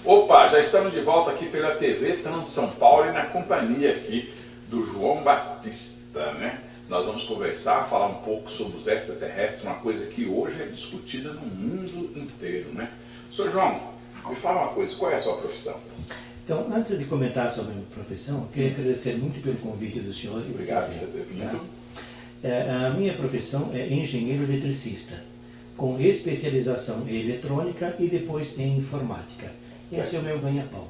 Opa, já estamos de volta aqui pela TV Trans São Paulo e na companhia aqui do João Batista, né? Nós vamos conversar, falar um pouco sobre os extraterrestres, uma coisa que hoje é discutida no mundo inteiro, né? Sr. João, me fala uma coisa, qual é a sua profissão? Então, antes de comentar sobre a minha profissão, queria agradecer muito pelo convite do senhor. Obrigado por você ter vindo. A minha profissão é engenheiro eletricista, com especialização em eletrônica e depois em informática. Esse é o meu ganha-pão.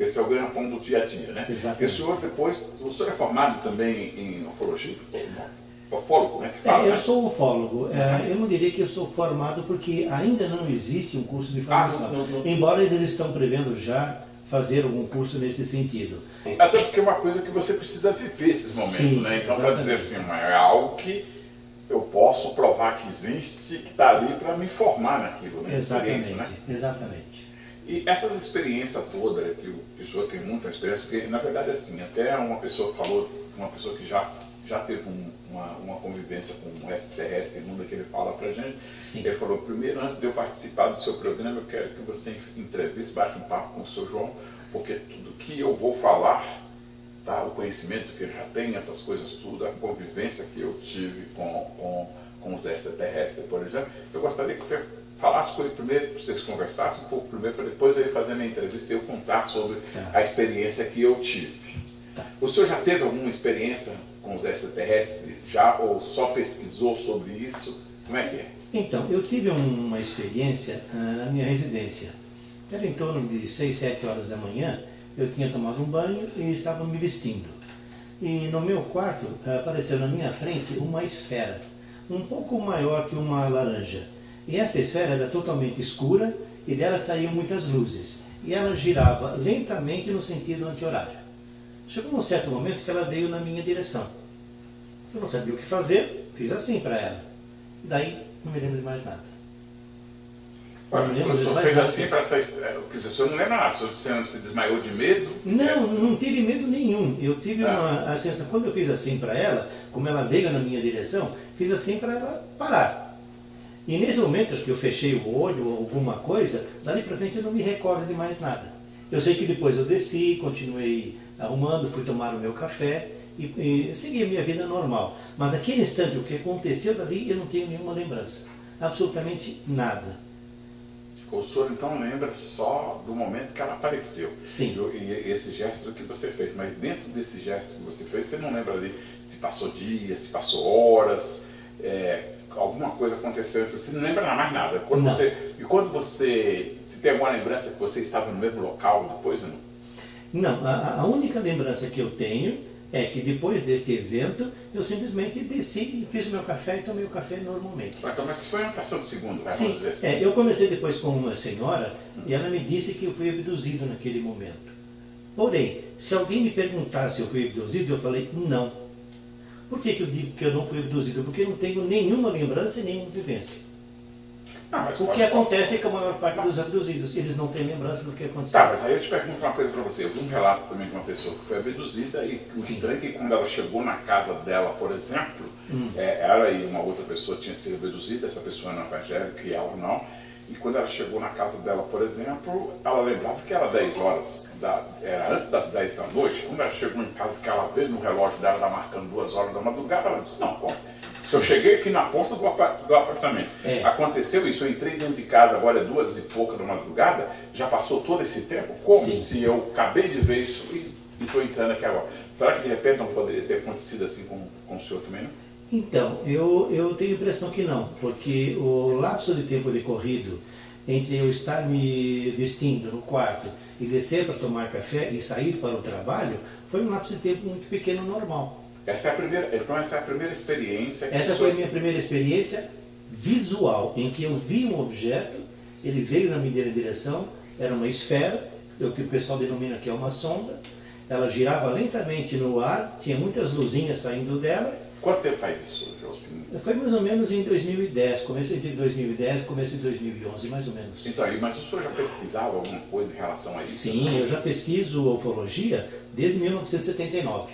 Esse é o ganha-pão do dia a dia, né? Exatamente. E o senhor é formado também em ufologia? Ufólogo, né? Que fala, Eu né? sou ufólogo. Eu não diria que eu sou formado porque ainda não existe um curso de formação. Embora eles estão prevendo já fazer algum curso nesse sentido. Até porque é uma coisa que você precisa viver esses momentos, Sim, né? Então, para exatamente. dizer assim, é algo que eu posso provar que existe, que está ali para me formar naquilo, né? Exatamente, Né? exatamente. E essas experiências todas, que o senhor tem muita experiência, porque na verdade assim, até uma pessoa falou, uma pessoa que já teve uma convivência com um extraterrestre, segundo que ele fala pra gente, Sim. ele falou, primeiro, antes de eu participar do seu programa, eu quero que você entreviste, bate um papo com o Sr. João, porque tudo que eu vou falar, tá, o conhecimento que eu já tenho, essas coisas tudo, a convivência que eu tive com os extraterrestres, por exemplo, eu gostaria que você falasse com ele primeiro, para vocês conversassem um pouco primeiro, para depois eu ir fazer a minha entrevista e eu contar sobre a experiência que eu tive. O senhor já teve alguma experiência com os extraterrestres? Já ou só pesquisou sobre isso? Como é que é? Então, eu tive uma experiência na minha residência. Era em torno de 6, 7 horas da manhã, eu tinha tomado um banho e estava me vestindo. E no meu quarto apareceu na minha frente uma esfera, um pouco maior que uma laranja. E essa esfera era totalmente escura e dela saíam muitas luzes. E ela girava lentamente no sentido anti-horário. Chegou um certo momento que ela veio na minha direção. Eu não sabia o que fazer, fiz assim para ela. E daí não me lembro de mais nada. O senhor fez assim para essa esfera? O senhor não lembra nada? O senhor se desmaiou de medo? Não tive medo nenhum. Eu tive a sensação, quando eu fiz assim para ela, como ela veio na minha direção, fiz assim para ela parar. E nesse momento, acho que eu fechei o olho ou alguma coisa, dali para frente eu não me recordo de mais nada. Eu sei que depois eu desci, continuei arrumando, fui tomar o meu café e segui a minha vida normal. Mas naquele instante, o que aconteceu dali, eu não tenho nenhuma lembrança. Absolutamente nada. O senhor então lembra só do momento que ela apareceu? Sim. E esse gesto que você fez. Mas dentro desse gesto que você fez, você não lembra ali se passou dias, se passou horas, alguma coisa aconteceu, você não lembra mais nada. Quando você se tem alguma lembrança que você estava no mesmo local depois, não? Não, a única lembrança que eu tenho é que depois deste evento, eu simplesmente desci, fiz o meu café e tomei o café normalmente. Então, mas foi uma fração de segundo, Sim, vamos dizer assim. eu conversei depois com uma senhora e ela me disse que eu fui abduzido naquele momento. Porém, se alguém me perguntar se eu fui abduzido, eu falei não. Por que eu digo que eu não fui abduzido? Porque eu não tenho nenhuma lembrança e nenhuma vivência. Não, mas O que acontece é que a maior parte dos abduzidos, eles não têm lembrança do que aconteceu. Tá, mas aí eu te pergunto uma coisa para você. Eu vi um relato também de uma pessoa que foi abduzida e o estranho é que quando ela chegou na casa dela, por exemplo, ela e uma outra pessoa tinham sido abduzidas, essa pessoa era evangélica e ela não. E quando ela chegou na casa dela, por exemplo, ela lembrava que era 10 horas, era antes das 10 da noite. Quando ela chegou em casa, que ela veio no relógio dela, ela marcando 2 horas da madrugada, ela disse, não, se eu cheguei aqui na porta do apartamento, aconteceu isso, eu entrei dentro de casa, agora é 2 e pouca da madrugada, já passou todo esse tempo? Como se eu acabei de ver isso e estou entrando aqui agora? Será que de repente não poderia ter acontecido assim com o senhor também, não? Então, eu tenho a impressão que não, porque o lapso de tempo decorrido entre eu estar me vestindo no quarto e descer para tomar café e sair para o trabalho, foi um lapso de tempo muito pequeno normal. Essa é a primeira experiência. Essa foi a minha primeira experiência visual, em que eu vi um objeto, ele veio na minha direção, era uma esfera, o que o pessoal denomina que é uma sonda, ela girava lentamente no ar, tinha muitas luzinhas saindo dela. Quanto tempo faz isso, Josim? Foi mais ou menos em 2010, começo de 2010, começo de 2011, mais ou menos. Então, mas o senhor já pesquisava alguma coisa em relação a isso? Sim, eu já pesquiso ufologia desde 1979.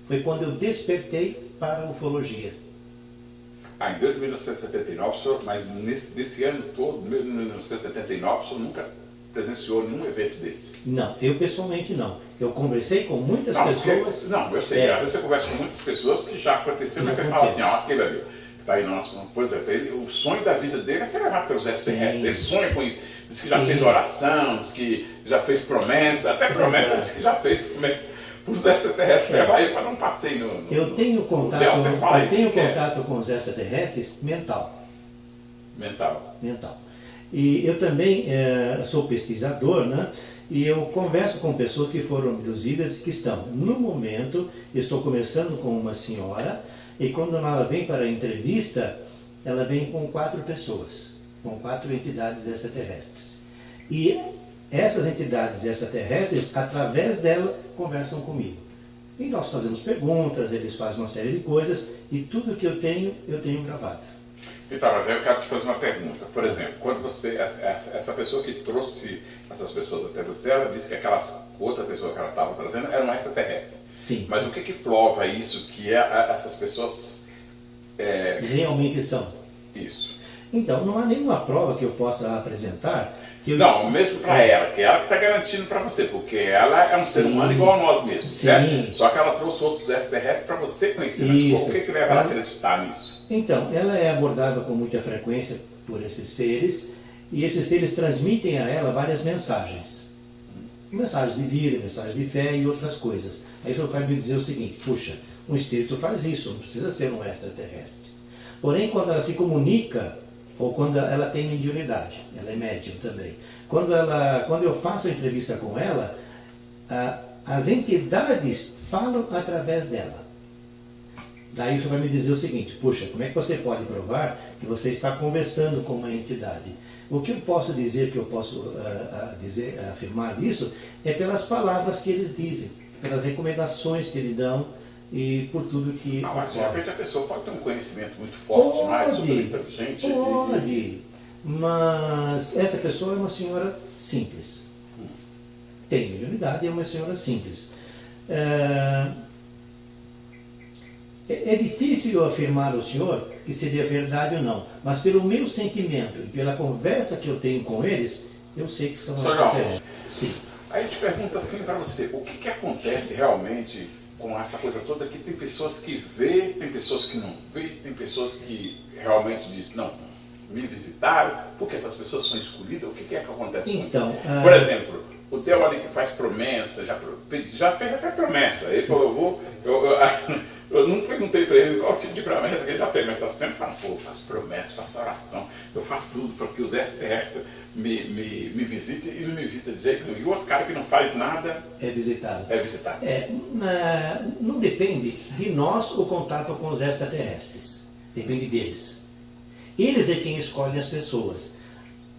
Foi quando eu despertei para a ufologia. Em 1979, o senhor, mas nesse ano todo, 1979, o senhor nunca presenciou nenhum evento desse? Não, eu pessoalmente não. Eu conversei com muitas Não, pessoas. não, eu sei, às vezes você conversa com muitas pessoas que já aconteceu, mas você fala assim, ó, aquele ali, que tá aí no nosso, por exemplo, o sonho da vida dele é ser levado pelos extraterrestres, ele sonha com isso, diz que já fez oração, diz que já fez promessa, até promessa diz que já fez promessa para os extraterrestres levar ele para dar um passeio no Eu tenho contato, contato com os extraterrestres mental. Mental. E eu também sou pesquisador, né? E eu converso com pessoas que foram abduzidas e que estão, no momento, estou conversando com uma senhora, e quando ela vem para a entrevista, ela vem com 4 pessoas, com 4 entidades extraterrestres. E essas entidades extraterrestres, através dela, conversam comigo. E nós fazemos perguntas, eles fazem uma série de coisas, e tudo que eu tenho gravado. Então, mas aí eu quero te fazer uma pergunta. Por exemplo, quando você, essa pessoa que trouxe essas pessoas até você, ela disse que aquela outra pessoa que ela estava trazendo era uma extraterrestre. Sim. Mas o que prova isso, que essas pessoas... realmente são? Isso. Então, não há nenhuma prova que eu possa apresentar. Não, mesmo para ela, que é ela que está garantindo para você, porque ela é um ser humano igual a nós mesmos, certo? Só que ela trouxe outros extraterrestres para você conhecer. Mas por que leva ela a acreditar nisso? Então, ela é abordada com muita frequência por esses seres, e esses seres transmitem a ela várias mensagens. Mensagens de vida, mensagens de fé e outras coisas. Aí o senhor vai me dizer o seguinte, puxa, um espírito faz isso, não precisa ser um extraterrestre. Porém, quando ela se comunica, ou quando ela tem mediunidade, ela é médium também. Quando eu faço a entrevista com ela, as entidades falam através dela. Daí o senhor vai me dizer o seguinte, puxa, como é que você pode provar que você está conversando com uma entidade? O que eu posso dizer, que eu posso afirmar isso, é pelas palavras que eles dizem, pelas recomendações que eles dão e por tudo que... Não, mas de repente a pessoa pode ter um conhecimento muito forte demais sobre inteligente. Pode, mas essa pessoa é uma senhora simples. Tem mediunidade e é uma senhora simples. É difícil eu afirmar ao senhor que seria verdade ou não, mas pelo meu sentimento e pela conversa que eu tenho com eles, eu sei que são extraterrestres. Sim. Aí eu te pergunto assim para você, o que acontece realmente com essa coisa toda que tem pessoas que vê, tem pessoas que não vê, tem pessoas que realmente dizem, não, me visitaram, porque essas pessoas são escolhidas, o que acontece com isso? Por exemplo, o Theo ali que faz promessa, já fez até promessa, ele falou, eu não perguntei para ele qual tipo de promessa que ele já fez, mas está sempre falando, pô, eu faço promessa, faço oração, eu faço tudo para que os extraterrestres me visitem e não me visitem de jeito nenhum. E o outro cara que não faz nada... É visitado. Não depende de nós o contato com os extraterrestres, depende deles. Eles é quem escolhem as pessoas.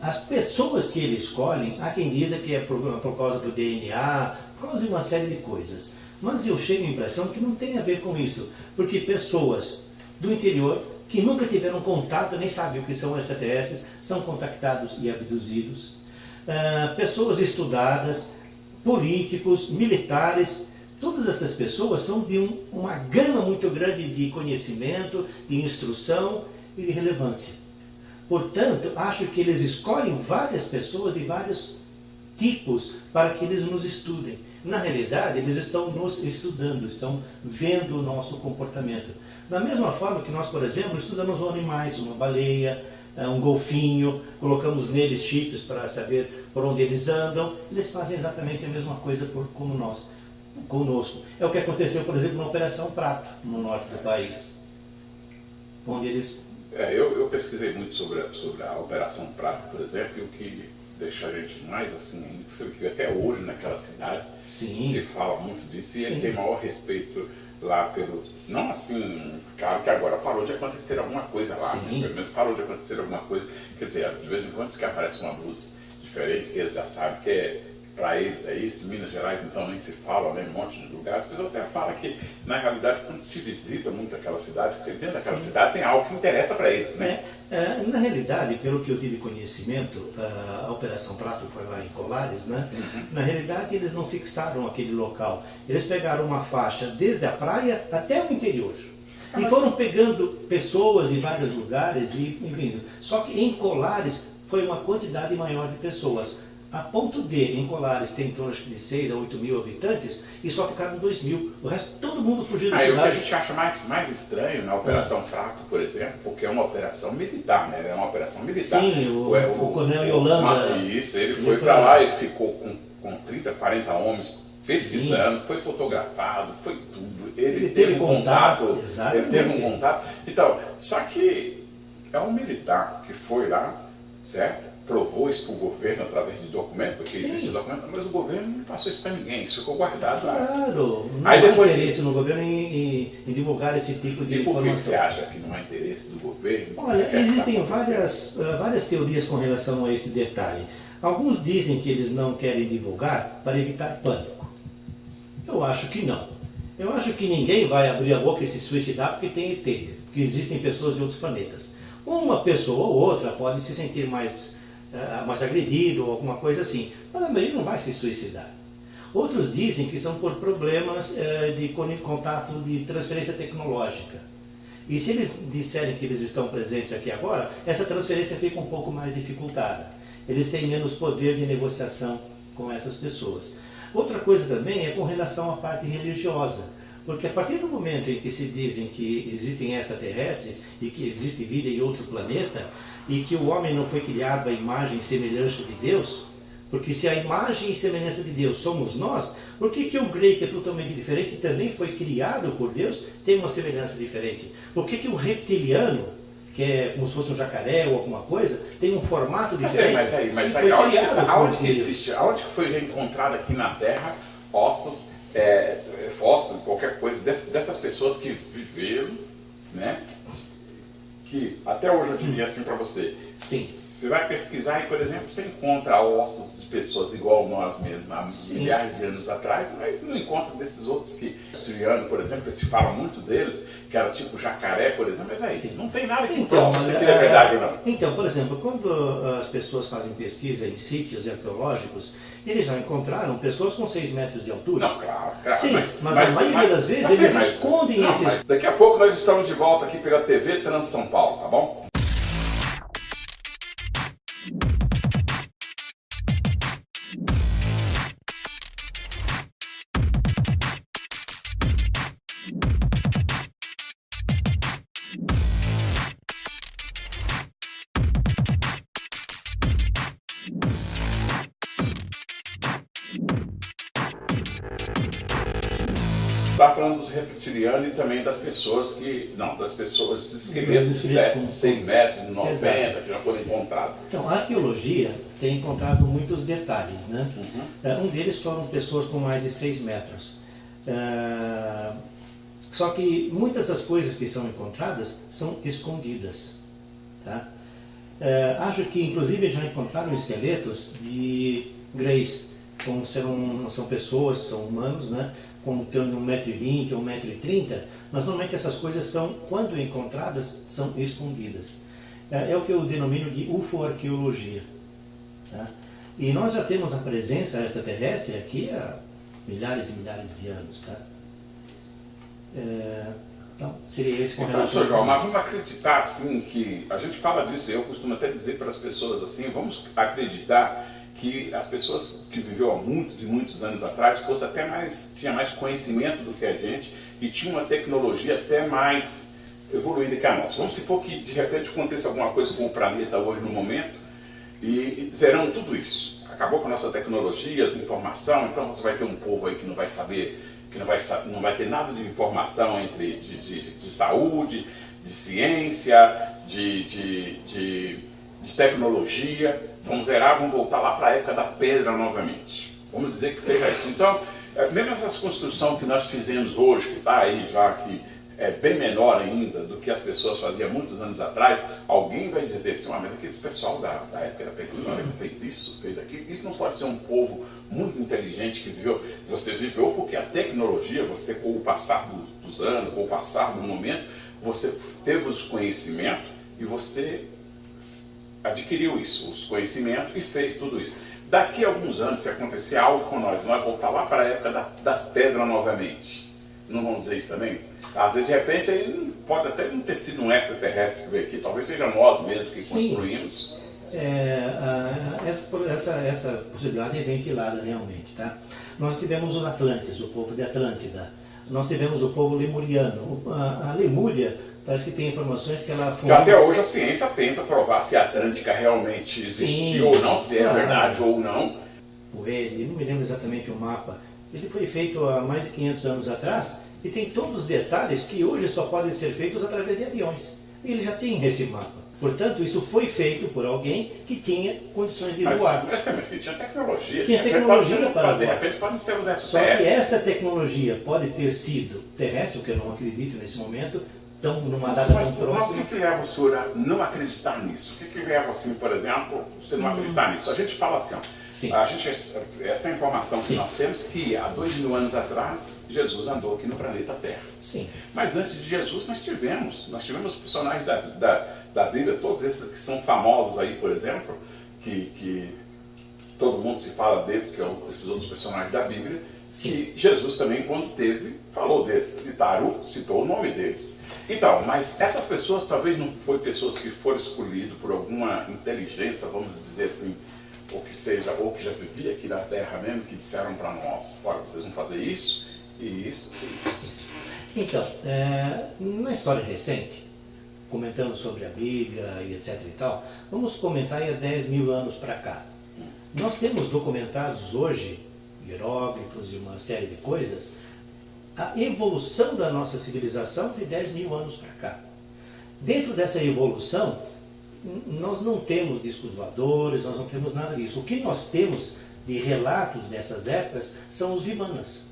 As pessoas que eles escolhem, há quem diz que é por causa do DNA, por causa de uma série de coisas. Mas eu chego à impressão que não tem a ver com isso, porque pessoas do interior que nunca tiveram contato, nem sabem o que são extraterrestres, são contactados e abduzidos. Pessoas estudadas, políticos, militares, todas essas pessoas são de uma gama muito grande de conhecimento, de instrução e de relevância. Portanto, acho que eles escolhem várias pessoas de vários tipos para que eles nos estudem. Na realidade, eles estão nos estudando, estão vendo o nosso comportamento. Da mesma forma que nós, por exemplo, estudamos animais, uma baleia, um golfinho, colocamos neles chips para saber por onde eles andam, eles fazem exatamente a mesma coisa como nós, conosco. É o que aconteceu, por exemplo, na Operação Prato, no norte do país, onde eles... Eu pesquisei muito sobre a Operação Prato, por exemplo, e o que deixa a gente mais assim ainda, você vê que até hoje naquela cidade se fala muito disso, e eles têm maior respeito lá pelo... Não assim, claro que agora parou de acontecer alguma coisa lá, né? Pelo menos parou de acontecer alguma coisa, quer dizer, de vez em quando diz que aparece uma luz diferente, que eles já sabem que é... Para eles é isso, Minas Gerais então nem se fala, né, um monte de lugares. As pessoas até falam que, na realidade, quando se visita muito aquela cidade, porque dentro daquela cidade tem algo que interessa para eles, né? Na realidade, pelo que eu tive conhecimento, a Operação Prato foi lá em Colares, né? Na realidade, eles não fixaram aquele local. Eles pegaram uma faixa desde a praia até o interior. E foram pegando pessoas em vários lugares e vindo. Só que em Colares foi uma quantidade maior de pessoas. a ponto de, em Colares, tem em torno de 6 a 8 mil habitantes e só ficaram 2 mil. O resto, todo mundo fugiu da O que a cidade. gente acha mais estranho na Operação Fraco, por exemplo, porque é uma operação militar, né? É uma operação militar. Sim, o coronel Yolanda. Isso, ele foi para lá, ele ficou com 30, 40 homens pesquisando, Sim. foi fotografado, foi tudo. Ele teve teve um contato. exatamente. Ele teve um contato. Então, só que é um militar que foi lá, certo? Provou isso para o governo através de documento, porque Sim. existe documento, mas o governo não passou isso para ninguém, isso ficou guardado lá. Claro, não Aí há depois- interesse no governo em divulgar esse tipo de E por que informação. você acha que não há interesse do governo? Olha, O que é que existem tá acontecendo? várias teorias com relação a esse detalhe. Alguns dizem que eles não querem divulgar para evitar pânico. Eu acho que não. Eu acho que ninguém vai abrir a boca e se suicidar porque tem ET, porque existem pessoas de outros planetas. Uma pessoa ou outra pode se sentir mais agredido ou alguma coisa assim, mas a maioria não vai se suicidar. Outros dizem que são por problemas de contato de transferência tecnológica. E se eles disserem que eles estão presentes aqui agora, essa transferência fica um pouco mais dificultada. Eles têm menos poder de negociação com essas pessoas. Outra coisa também é com relação à parte religiosa, porque a partir do momento em que se dizem que existem extraterrestres e que existe vida em outro planeta e que o homem não foi criado à imagem e semelhança de Deus, porque se a imagem e semelhança de Deus somos nós, por que o grey, que é totalmente diferente, também foi criado por Deus, tem uma semelhança diferente? Por que o reptiliano, que é como se fosse um jacaré ou alguma coisa, tem um formato diferente? Mas e aí foi criado por aonde que Deus? existe, aonde que foi já encontrado aqui na Terra ossos, fósseis, qualquer coisa, dessas pessoas que viveram, né? Que até hoje eu diria assim para você, Sim. você vai pesquisar e, por exemplo, você encontra ossos de pessoas igual nós mesmos, há Sim. milhares de anos atrás, mas não encontra desses outros que, australiano, por exemplo, que se fala muito deles, que era tipo jacaré, por exemplo, mas aí, Sim. não tem nada que Então, prova se aquilo é verdade ou não. Então, por exemplo, quando as pessoas fazem pesquisa em sítios arqueológicos, eles já encontraram pessoas com 6 metros de altura. Não, claro. Sim, mas a maioria das vezes eles escondem não, esses... mas daqui a pouco nós estamos de volta aqui pela TV Trans São Paulo, tá bom? Está falando dos reptilianos e também das pessoas que. Não, das pessoas, dos esqueletos de esqueletos com- 6 metros, 90, Exato. que já foram encontrados. Então, a arqueologia tem encontrado muitos detalhes, né? Um deles foram pessoas com mais de 6 metros. Só que muitas das coisas que são encontradas são escondidas, tá? Acho que, inclusive, já encontraram esqueletos de greys, como são pessoas, são humanos, né? Como tendo 1,20 m ou 1,30 m, mas normalmente essas coisas são, quando encontradas, são escondidas. É o que eu denomino de UFO-arqueologia. Tá? E nós já temos a presença extraterrestre aqui há milhares e milhares de anos. Tá? Então, seria esse com Então, relação Sr. João, a- mas vamos acreditar assim que. A gente fala disso, eu costumo até dizer para as pessoas assim, vamos acreditar que as pessoas que viveu há muitos e muitos anos atrás fosse até tinha mais conhecimento do que a gente e tinha uma tecnologia até mais evoluída que a nossa. Vamos supor que de repente aconteça alguma coisa com o planeta hoje no momento e zerando tudo isso. Acabou com a nossa tecnologia, as informações, então você vai ter um povo aí que não vai saber, que não vai ter nada de informação de saúde, de ciência, de tecnologia. Vamos zerar, vamos voltar lá para a época da pedra novamente. Vamos dizer que seja isso. Então, mesmo essa construção que nós fizemos hoje, que está aí já, que é bem menor ainda do que as pessoas faziam muitos anos atrás, alguém vai dizer assim, mas aqueles pessoal da época da pré-história fez isso, fez aquilo. Isso não pode ser um povo muito inteligente que viveu. Você viveu porque a tecnologia, você com o passar dos anos, com o passar do momento, você teve os conhecimentos e você adquiriu isso, os conhecimentos e fez tudo isso. Daqui a alguns anos, se acontecer algo com nós voltar lá para a época das pedras novamente. Não vamos dizer isso também? Às vezes, de repente, aí pode até não ter sido um extraterrestre que veio aqui, talvez seja nós mesmos que Sim. construímos. essa possibilidade é ventilada realmente, tá? Nós tivemos os Atlantes, o povo de Atlântida. Nós tivemos o povo lemuriano. A Lemúria, parece que tem informações que ela que até hoje a ciência tenta provar se a Atlântica realmente existiu ou não, se é verdade ou não. Ele, não me lembro exatamente o mapa, ele foi feito há mais de 500 anos atrás e tem todos os detalhes que hoje só podem ser feitos através de aviões. Ele já tem esse mapa. Portanto, isso foi feito por alguém que tinha condições de voar. Mas tinha tecnologia. Tinha tecnologia para de repente pode ser os Só que esta tecnologia pode ter sido terrestre, o que eu não acredito nesse momento, tão numa data tão próxima. Mas o que leva o senhor a não acreditar nisso? O que leva, assim, por exemplo, você não acreditar nisso? A gente fala assim, ó. Sim. Essa informação que Sim. nós temos que há 2000 anos atrás Jesus andou aqui no planeta Terra. Sim. Mas antes de Jesus nós tivemos personagens da Bíblia, todos esses que são famosos aí, por exemplo, que todo mundo se fala deles, que são esses outros personagens da Bíblia, Sim. que Jesus também, quando teve, falou deles, citou o nome deles. Então, mas essas pessoas talvez não foram pessoas que foram escolhidas por alguma inteligência, vamos dizer assim, ou que seja, ou que já vivia aqui na Terra mesmo, que disseram para nós, olha, vocês vão fazer isso, e isso, e isso. Então, na história recente, comentando sobre a Bíblia e etc e tal, vamos comentar aí há 10 mil anos para cá. Nós temos documentados hoje, hieróglifos e uma série de coisas, a evolução da nossa civilização de 10 mil anos para cá. Dentro dessa evolução, nós não temos discos voadores, nós não temos nada disso. O que nós temos de relatos dessas épocas são os Vimanas.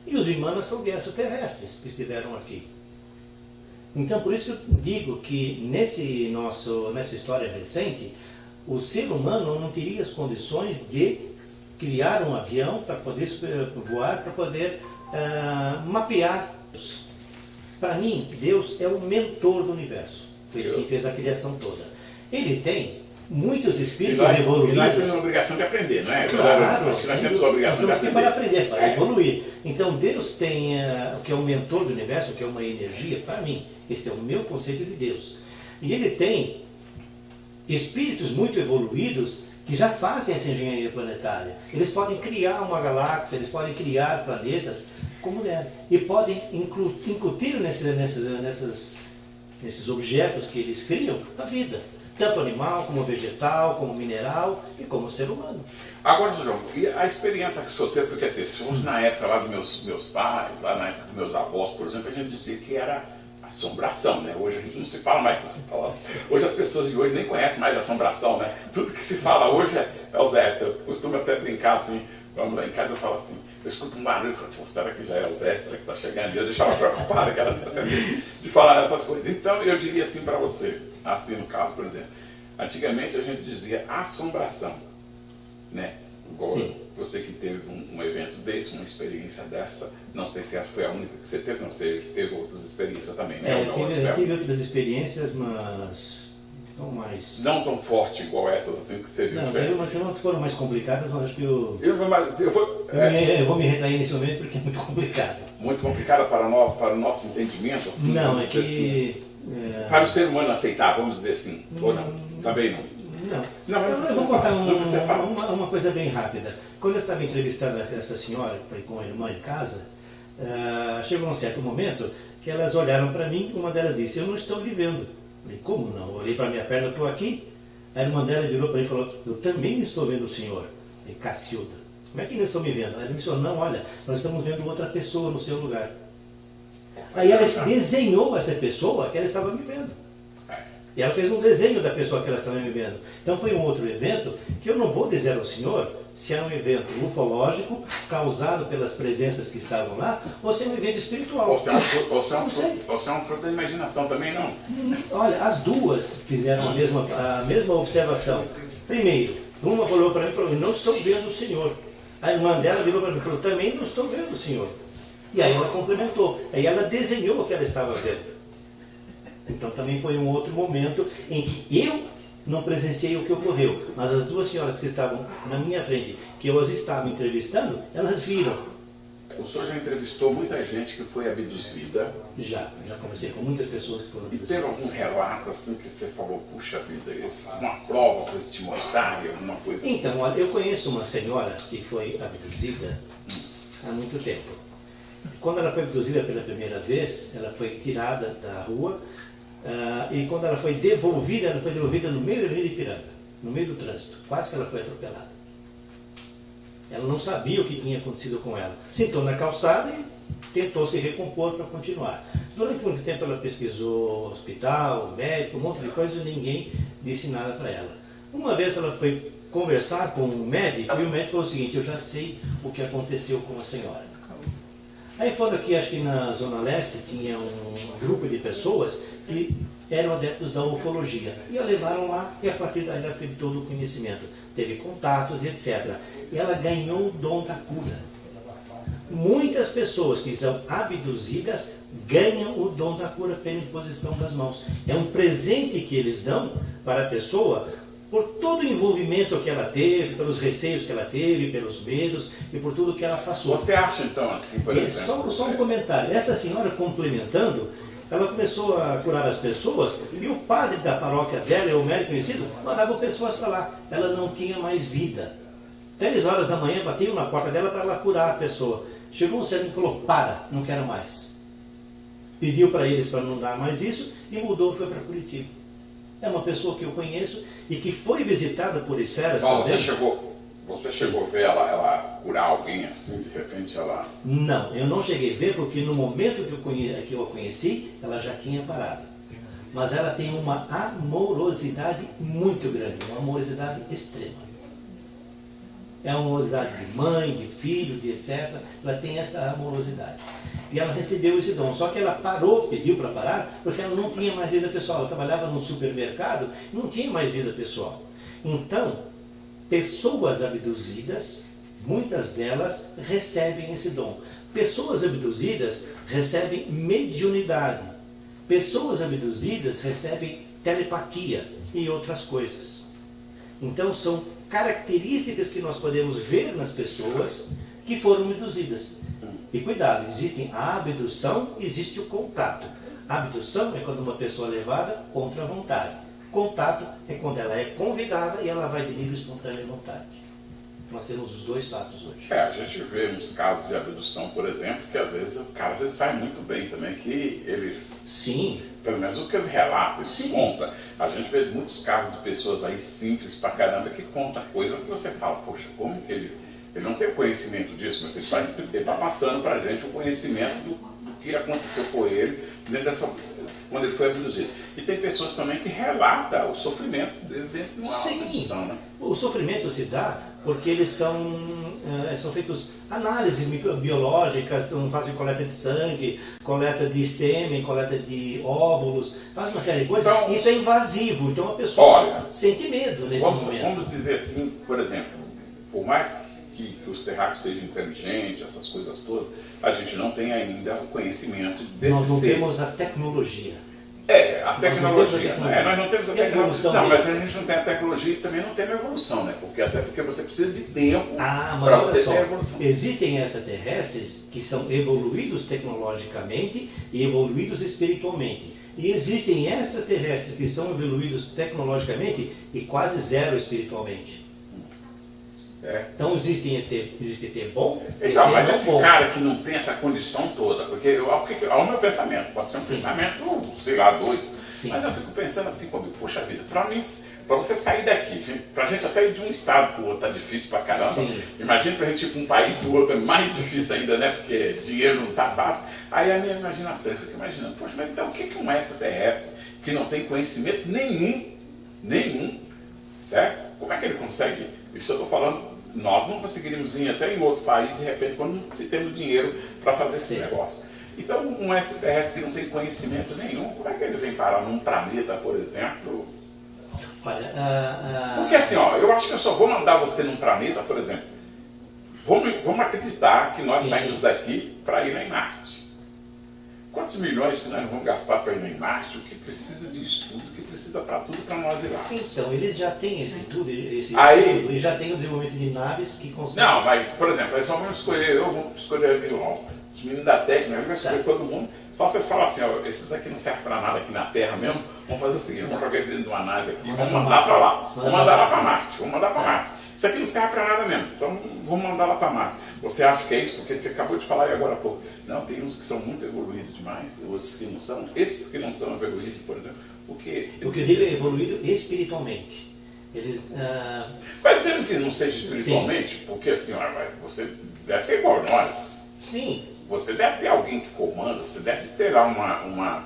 E os Vimanas são de extraterrestres que estiveram aqui. Então, por isso eu digo que nessa história recente, o ser humano não teria as condições de criar um avião para poder voar, para poder mapear. Para mim, Deus é o mentor do universo. Ele que fez a criação toda. Ele tem muitos espíritos evoluídos. E nós temos a obrigação de aprender, não é? Claro, acho que nós temos a obrigação de aprender. Para aprender, para evoluir. Então Deus tem o que é o mentor do universo, o que é uma energia, para mim. Esse é o meu conceito de Deus. E ele tem espíritos muito evoluídos que já fazem essa engenharia planetária. Eles podem criar uma galáxia, eles podem criar planetas como der. E podem incutir nesses objetos que eles criam a vida. Tanto animal, como vegetal, como mineral e como ser humano. Agora, João, e a experiência que o senhor teve, porque assim, se fosse na época lá dos meus pais, lá na época dos meus avós, por exemplo, a gente dizia que era assombração, né? Hoje a gente não se fala mais dessa palavra. Hoje as pessoas de hoje nem conhecem mais assombração, né? Tudo que se fala hoje é os extras. Eu costumo até brincar assim, vamos lá em casa eu falo assim, eu escuto um barulho e falo, pô, será que já é os extras que está chegando? E eu deixava preocupado, cara, de falar essas coisas. Então eu diria assim para você, assim no caso, por exemplo, antigamente a gente dizia assombração, né? Igual você que teve um evento desse, uma experiência dessa, não sei se essa foi a única que você teve, não, você teve outras experiências também, né? Tive outras experiências, mas não tão forte igual essas assim que você viu. Não foram mais complicadas, mas acho que eu vou me retrair nesse momento porque é muito complicado. Muito complicada para o nosso entendimento, assim? Não, é que... Assim, para o ser humano aceitar, vamos dizer assim, ou não? Também não? Não, eu vou contar uma coisa bem rápida. Quando eu estava entrevistando essa senhora, que foi com a irmã em casa, chegou um certo momento que elas olharam para mim, uma delas disse, eu não estou lhe vendo. Eu falei, como não? Eu olhei para a minha perna, eu estou aqui. A irmã dela virou para mim e falou, eu também não estou vendo o senhor. Eu falei, Cacilda, como é que não estão me vendo? Ela me disse, não, olha, nós estamos vendo outra pessoa no seu lugar. Aí ela desenhou essa pessoa que ela estava me vendo. E ela fez um desenho da pessoa que ela estava me vendo. Então foi um outro evento que eu não vou dizer ao senhor se é um evento ufológico causado pelas presenças que estavam lá ou se é um evento espiritual. Ou se é um fruto da imaginação também, não? Olha, as duas fizeram a mesma observação. Primeiro, uma falou para mim e falou, não estou vendo o senhor. A irmã dela virou para mim e falou, também não estou vendo o senhor. E aí ela complementou. Aí ela desenhou o que ela estava vendo. Então também foi um outro momento em que eu não presenciei o que ocorreu, mas as duas senhoras que estavam na minha frente, que eu as estava entrevistando, elas viram. O senhor já entrevistou muita gente que foi abduzida. Já conversei com muitas pessoas que foram E abduzidas. teve algum relato assim que você falou, puxa vida, uma prova para esse te mostrar, alguma coisa assim? Então, olha, eu conheço uma senhora que foi abduzida há muito tempo. Quando ela foi abduzida pela primeira vez, ela foi tirada da rua e quando ela foi devolvida no meio da Avenida Ipiranga, no meio do trânsito. Quase que ela foi atropelada. Ela não sabia o que tinha acontecido com ela. Sentou na calçada e tentou se recompor para continuar. Durante muito tempo ela pesquisou hospital, médico, um monte de coisa e ninguém disse nada para ela. Uma vez ela foi conversar com um médico e o médico falou o seguinte: eu já sei o que aconteceu com a senhora. Aí foram aqui, acho que na Zona Leste, tinha um grupo de pessoas que eram adeptos da ufologia. E a levaram lá e a partir daí ela teve todo o conhecimento. Teve contatos e etc. E ela ganhou o dom da cura. Muitas pessoas que são abduzidas ganham o dom da cura pela imposição das mãos. É um presente que eles dão para a pessoa por todo o envolvimento que ela teve, pelos receios que ela teve, pelos medos e por tudo que ela passou. Você acha então assim, por exemplo? Só um comentário. Essa senhora, complementando, ela começou a curar as pessoas e o padre da paróquia dela, o médico conhecido, mandava pessoas para lá. Ela não tinha mais vida. 3 horas da manhã batiam na porta dela para ela curar a pessoa. Chegou um certo e falou: para, não quero mais. Pediu para eles para não dar mais isso e mudou e foi para Curitiba. É uma pessoa que eu conheço e que foi visitada por esferas. Bom, você chegou a ver ela curar alguém assim, de repente ela... Não, eu não cheguei a ver porque no momento que eu a conheci, ela já tinha parado. Mas ela tem uma amorosidade muito grande, uma amorosidade extrema. É uma amorosidade de mãe, de filho, de etc. Ela tem essa amorosidade. E ela recebeu esse dom. Só que ela parou, pediu para parar, porque ela não tinha mais vida pessoal. Ela trabalhava num supermercado, não tinha mais vida pessoal. Então, pessoas abduzidas, muitas delas recebem esse dom. Pessoas abduzidas recebem mediunidade. Pessoas abduzidas recebem telepatia e outras coisas. Então, são características que nós podemos ver nas pessoas que foram abduzidas. E cuidado, existe a abdução, existe o contato. A abdução é quando uma pessoa é levada contra a vontade. Contato é quando ela é convidada e ela vai de livre, espontânea vontade. Nós temos os dois fatos hoje. A gente vê uns casos de abdução, por exemplo, que às vezes o cara sai muito bem também, que ele... Sim. Pelo menos o que eles relatam, eles contam. A gente vê muitos casos de pessoas aí simples pra caramba que contam coisa que você fala, poxa, como que ele não tem conhecimento disso, mas ele está passando pra gente o conhecimento do que aconteceu com ele quando ele foi abduzido. E tem pessoas também que relatam o sofrimento deles dentro de uma abdução, né? O sofrimento se dá porque eles são feitos análises biológicas, fazem coleta de sangue, coleta de sêmen, coleta de óvulos, faz uma série de coisas. Então, isso é invasivo, então a pessoa sente medo nesse momento. Vamos dizer assim, por exemplo, por mais que os terráqueos sejam inteligentes, essas coisas todas, a gente não tem ainda o conhecimento desses seres. Nós não temos a tecnologia. A tecnologia. Nós não temos a tecnologia. Não, mas a gente não tem a tecnologia e também não tem a evolução, né? Até porque você precisa de tempo para você ter a evolução. Existem extraterrestres que são evoluídos tecnologicamente e evoluídos espiritualmente. E existem extraterrestres que são evoluídos tecnologicamente e quase zero espiritualmente. Então existe ET bom. Então, mas esse cara que não tem essa condição toda, porque ao meu pensamento, pode ser um pensamento, sei lá, doido. Sim. Mas eu fico pensando assim comigo, poxa vida, para você sair daqui, pra gente até ir de um estado pro outro tá difícil pra caramba. Sim. Imagina pra gente ir pra um país do outro, é mais difícil ainda, né? Porque dinheiro não tá fácil. Aí a minha imaginação, eu fico imaginando, poxa, mas então o que um extraterrestre que não tem conhecimento nenhum, certo? Como é que ele consegue? Isso eu tô falando, nós não conseguiríamos ir até em outro país, de repente, quando se temos dinheiro para fazer esse negócio. Então, um extraterrestre que não tem conhecimento nenhum, como é que ele vem parar num planeta, por exemplo? Olha, porque assim, eu acho que eu só vou mandar você num planeta, por exemplo, vamos acreditar que nós saímos daqui para ir em Marte. Quantos milhões que nós vamos gastar para ir em Marte, o que precisa de estudo, o que precisa para tudo para nós ir lá? Então, eles já têm esse tudo, Aí, e já têm o desenvolvimento de naves que conseguem... não, mas, por exemplo, eles só vão escolher, eu vou escolher os meninos da técnica, eles vão escolher todo mundo. Só vocês falam assim, ó, esses aqui não servem para nada aqui na Terra mesmo, vamos fazer o seguinte, vamos jogar isso dentro de uma nave aqui, vamos mandar para lá, vamos mandar lá para Marte, vamos mandar para Marte. Isso aqui não serve para nada mesmo, então vamos mandar lá para Marte. Você acha que é isso? Porque você acabou de falar aí agora há pouco. Não, tem uns que são muito evoluídos demais, tem outros que não são. Esses que não são evoluídos, por exemplo, o que eu digo é evoluído espiritualmente. Eles... Mas mesmo que não seja espiritualmente, sim, porque assim, olha, você deve ser igual a nós. Sim. Você deve ter alguém que comanda, você deve ter lá uma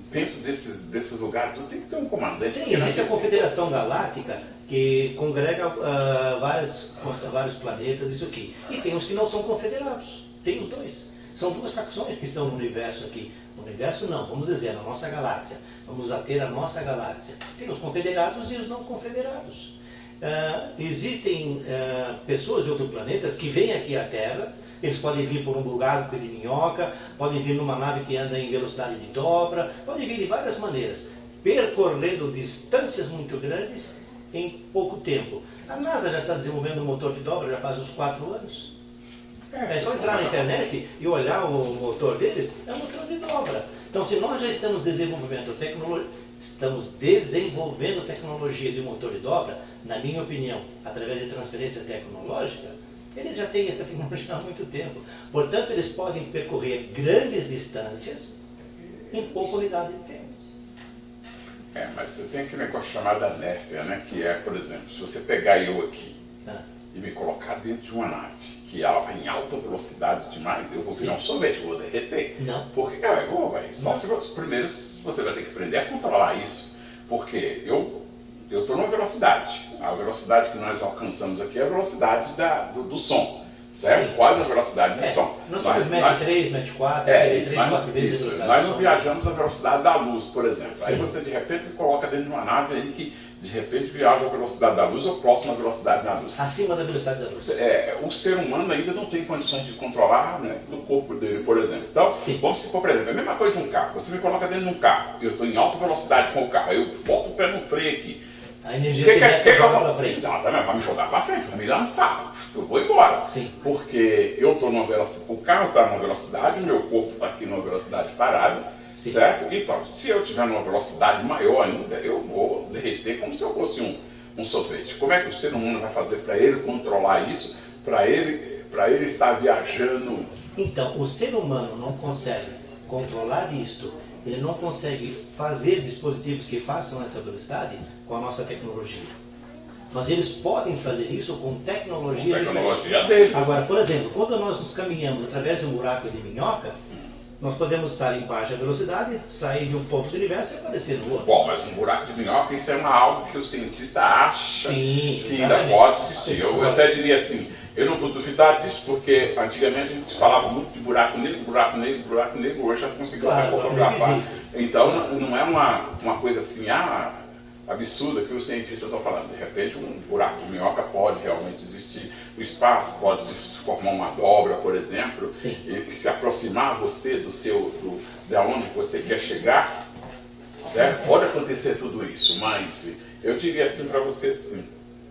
dentro desses lugares, tudo tem que ter um comandante. Tem, existe a Confederação Galáctica, que congrega vários planetas, isso aqui. E tem os que não são confederados. Tem os dois. São duas facções que estão no universo aqui. No universo não, vamos dizer, na nossa galáxia. Vamos ter a nossa galáxia. Tem os confederados e os não confederados. Existem pessoas de outros planetas que vêm aqui à Terra. Eles podem vir por um lugar de minhoca, podem vir numa nave que anda em velocidade de dobra, podem vir de várias maneiras, percorrendo distâncias muito grandes em pouco tempo. A NASA já está desenvolvendo um motor de dobra já faz uns 4 anos. É só entrar na internet e olhar o motor deles, é um motor de dobra. Então, se nós já estamos desenvolvendo tecnologia de motor de dobra, na minha opinião, através de transferência tecnológica, eles já têm essa tecnologia há muito tempo. Portanto, eles podem percorrer grandes distâncias em pouca unidade de tempo. Mas você tem aquele negócio chamado inércia, né? Que é, por exemplo, se você pegar eu aqui e me colocar dentro de uma nave, que ela vai em alta velocidade demais, eu vou virar um sorvete, vou derreter. Não. Porque, só se os primeiros você vai ter que aprender a controlar isso. Porque eu estou numa velocidade. A velocidade que nós alcançamos aqui é a velocidade do som, certo? Sim. Quase a velocidade do som. Nós somos Mach 3, Mach 4, 3, 4 vezes a velocidade nós do não som. viajamos a velocidade da luz, por exemplo. Sim. Aí você de repente me coloca dentro de uma nave aí que de repente viaja a velocidade da luz ou próxima à velocidade da luz. Acima da velocidade da luz. O ser humano ainda não tem condições de controlar, né, do corpo dele, por exemplo. Então, sim, vamos supor, por exemplo, a mesma coisa de um carro. Você me coloca dentro de um carro, eu estou em alta velocidade com o carro, eu boto o pé no freio aqui. A energia cinética joga para frente. Exatamente, vai me jogar para frente, vai me lançar, eu vou embora. Sim. Porque eu estou numa velocidade, o carro está numa velocidade, o meu corpo está aqui numa velocidade parada, sim, certo? Então, se eu tiver numa velocidade maior ainda, eu vou derreter como se eu fosse um sorvete. Como é que o ser humano vai fazer para ele controlar isso, para ele estar viajando? Então, o ser humano não consegue controlar isto, ele não consegue fazer dispositivos que façam essa velocidade com a nossa tecnologia. Mas eles podem fazer isso com tecnologias deles. Agora, por exemplo, quando nós nos caminhamos através de um buraco de minhoca, nós podemos estar em baixa velocidade, sair de um ponto do universo e aparecer no outro. Bom, mas um buraco de minhoca, isso é algo que o cientista acha, sim, que ainda pode existir. Eu até diria assim, eu não vou duvidar disso, porque antigamente a gente falava muito de buraco negro, hoje já conseguiu fotografar. Então não é uma coisa assim, absurda que os cientistas estão falando. De repente um buraco de minhoca pode realmente existir. O espaço pode se formar uma dobra, por exemplo, sim, e se aproximar você de onde você quer chegar, certo? Pode acontecer tudo isso, mas eu diria assim para você, assim,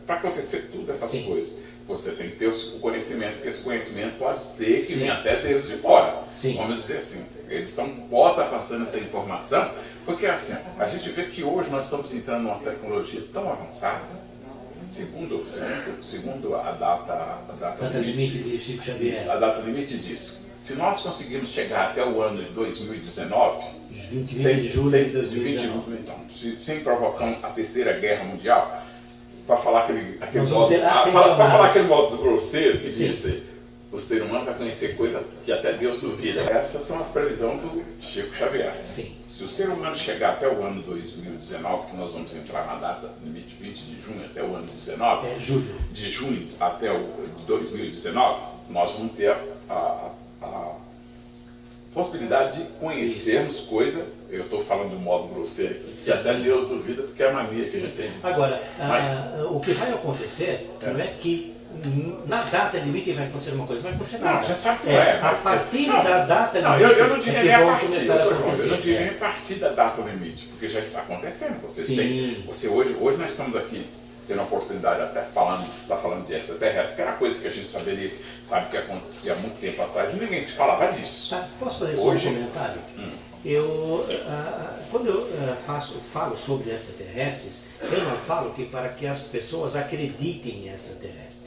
para acontecer tudo essas sim, coisas, você tem que ter o conhecimento, porque esse conhecimento pode ser que venha até Deus de fora. Sim. Vamos dizer assim, eles podem estar passando essa informação, porque assim, a gente vê que hoje nós estamos entrando numa tecnologia tão avançada, segundo a data limite de Chico Xavier. A data limite diz, se nós conseguirmos chegar até o ano de 2019, 20 de julho de 2019, então, sem provocar a terceira guerra mundial, para falar aquele modo grosseiro que disse, o ser humano vai conhecer coisa que até Deus duvida. Essas são as previsões do Chico Xavier. Sim. Se o ser humano chegar até o ano 2019, que nós vamos entrar na data limite 20 de junho até o ano 19, de junho até o 2019, nós vamos ter a possibilidade de conhecermos coisa. Eu estou falando de um modo grosseiro, que até Deus duvida, porque é a mania que ele tem. Agora, o que vai acontecer não é que na data limite vai acontecer uma coisa, vai acontecer Não, nada. já sabe que é. A partir da data Não, limite eu não diria nem é que a vão partir, começar a eu não acontecer. diria nem a partir da data limite, porque já está acontecendo. Sim. Hoje nós estamos aqui tendo a oportunidade até falando de extraterrestre, que era coisa que a gente sabe que acontecia há muito tempo atrás e ninguém se falava disso. Tá, posso fazer só um comentário? Quando eu falo sobre extraterrestres, eu não falo que para que as pessoas acreditem em extraterrestres.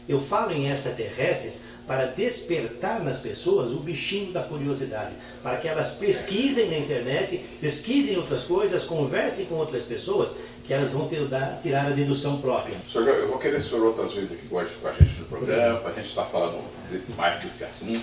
Eu falo em extraterrestres para despertar nas pessoas o bichinho da curiosidade, para que elas pesquisem na internet, pesquisem outras coisas, conversem com outras pessoas, que elas vão tirar a dedução própria. Senhor, eu vou querer o senhor outras vezes aqui com a gente no programa, a gente está falando mais desse assunto.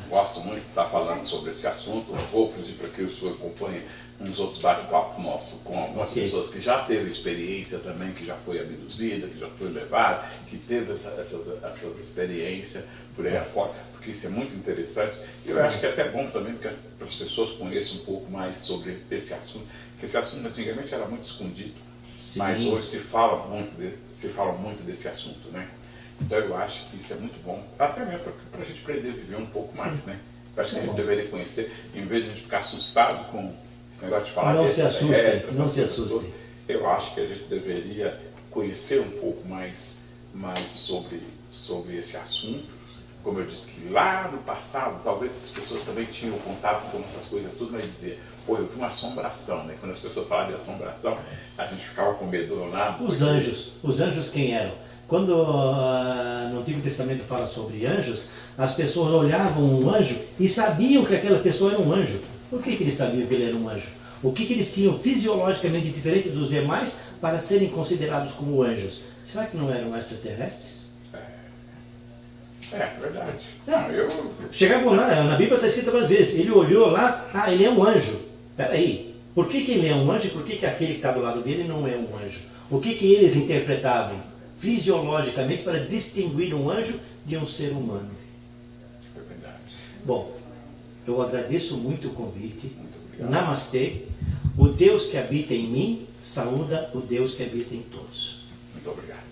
Gosto muito de estar falando sobre esse assunto. Eu vou pedir para que o senhor acompanhe uns outros bate-papos nossos com algumas pessoas que já teve experiência também, que já foi abduzida, que já foi levada, que teve essas experiências por aí afora, porque isso é muito interessante. E eu acho que é até bom também que as pessoas conheçam um pouco mais sobre esse assunto, porque esse assunto antigamente era muito escondido. Sim. Mas hoje se fala muito desse assunto, né? Então eu acho que isso é muito bom, até mesmo para a gente aprender a viver um pouco mais, né? Eu acho que a gente deveria conhecer, em vez de a gente ficar assustado com esse negócio de falar não se assustem, não se assustem. Eu acho que a gente deveria conhecer um pouco mais sobre esse assunto. Como eu disse, que lá no passado, talvez as pessoas também tinham contato com essas coisas, tudo, mas dizer, pô, eu vi uma assombração, né? Quando as pessoas falavam de assombração, a gente ficava com medo lá. Os anjos quem eram? Quando no Antigo Testamento fala sobre anjos, as pessoas olhavam um anjo e sabiam que aquela pessoa era um anjo. Por que eles sabiam que ele era um anjo? O que eles tinham fisiologicamente diferente dos demais para serem considerados como anjos? Será que não eram extraterrestres? É verdade. Chegavam lá, na Bíblia está escrito várias vezes, ele olhou lá, ele é um anjo. Peraí, por que ele é um anjo e por que aquele que está do lado dele não é um anjo? O que eles interpretavam fisiologicamente para distinguir um anjo de um ser humano? É verdade. Bom, eu agradeço muito o convite. Namastê. O Deus que habita em mim, saúda o Deus que habita em todos. Muito obrigado.